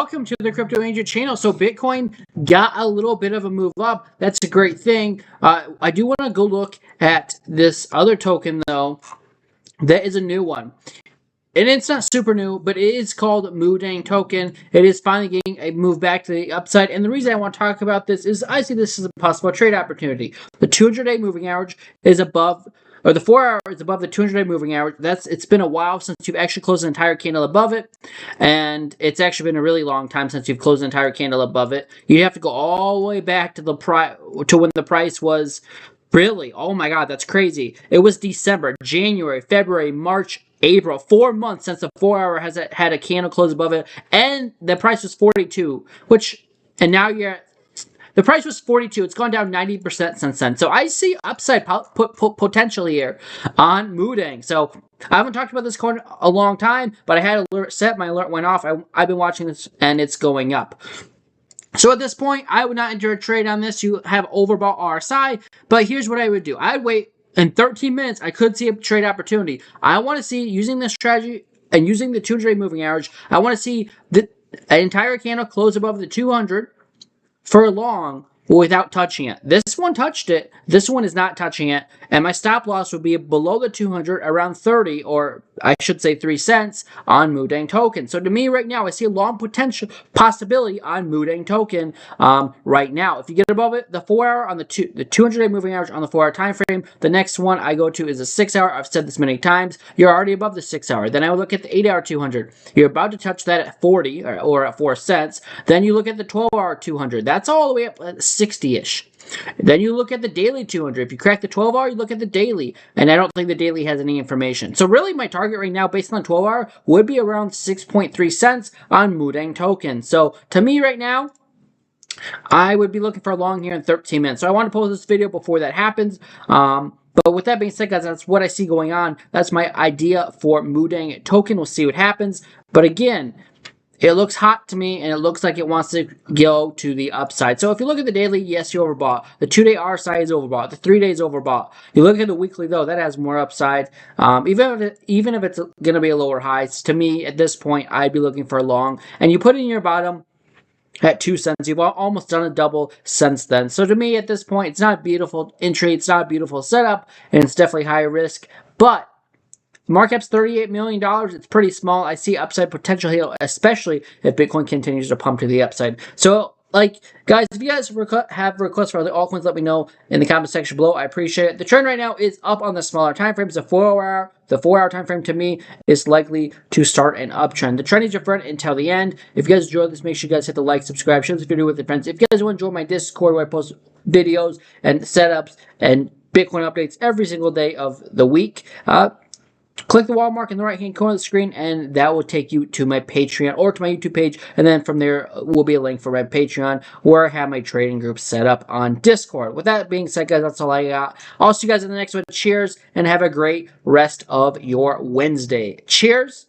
Welcome to the Crypto Agent channel. So Bitcoin got a little bit of a move up. That's a great thing. I do want to go look at this other token though. That is a new one. And it's not super new, but it is called Moodeng token. It is finally getting a move back to the upside. And the reason I want to talk about this is I see this as a possible trade opportunity. The 200-day moving average is above, or the 4-hour is above the 200-day moving average. It's been a while since you've actually closed an entire candle above it. And it's actually been a really long time since you've closed an entire candle above it. You have to go all the way back to the to when the price was really, oh my God, that's crazy. It was December, January, February, March, April, 4 months since the 4-hour has had a candle close above it, and the price was 42, and now the price was 42. It's gone down 90% since then. So I see upside potential here on Moodeng. So I haven't talked about this coin a long time, but I had an alert set. My alert went off. I've been watching this, and it's going up. So at this point, I would not enter a trade on this. You have overbought RSI, but here's what I would do. I'd wait. In 13 minutes, I could see a trade opportunity. I want to see, using this strategy and using the 200-day moving average, I want to see an entire candle close above the 200 for long without touching it. This one touched it. This one is not touching it. And my stop loss would be below the 200, around 30, or I should say 3 cents on Moodeng token. So to me right now, I see a long potential possibility on Moodeng token right now. If you get above it, the 4-hour on the 200-day moving average on the 4-hour time frame, the next one I go to is a 6-hour. I've said this many times. You're already above the 6-hour. Then I would look at the 8-hour 200. You're about to touch that at 40 or at 4 cents. Then you look at the 12-hour 200. That's all the way up at 60-ish. Then you look at the daily 200. If you crack the 12-hour, you look at the daily. And I don't think the daily has any information. So really my target right now based on 12-hour would be around 6.3 cents on Moodeng token. So to me right now, I would be looking for a long here in 13 minutes. So I want to post this video before that happens. But with that being said, guys, that's what I see going on. That's my idea for Moodeng token. We'll see what happens. But again, it looks hot to me, and it looks like it wants to go to the upside. So if you look at the daily, yes, you overbought. The 2-day RSI is overbought. The 3 days overbought. You look at the weekly, though, that has more upside. Even if it's going to be a lower high, to me, at this point, I'd be looking for a long. And you put in your bottom at 2 cents. You've almost done a double since then. So to me, at this point, it's not a beautiful entry. It's not a beautiful setup, and it's definitely high risk. But market cap's $38 million. It's pretty small. I see upside potential here, especially if Bitcoin continues to pump to the upside. So, guys, if you guys have requests for other altcoins, let me know in the comment section below. I appreciate it. The trend right now is up on the smaller time frames. The 4-hour time frame to me is likely to start an uptrend. The trend is your friend until the end. If you guys enjoyed this, make sure you guys hit the like, subscribe, share this video with your friends. If you guys want to join my Discord where I post videos and setups and Bitcoin updates every single day of the week, click the wall mark in the right-hand corner of the screen, and that will take you to my Patreon or to my YouTube page. And then from there will be a link for my Patreon, where I have my trading group set up on Discord. With that being said, guys, that's all I got. I'll see you guys in the next one. Cheers, and have a great rest of your Wednesday. Cheers.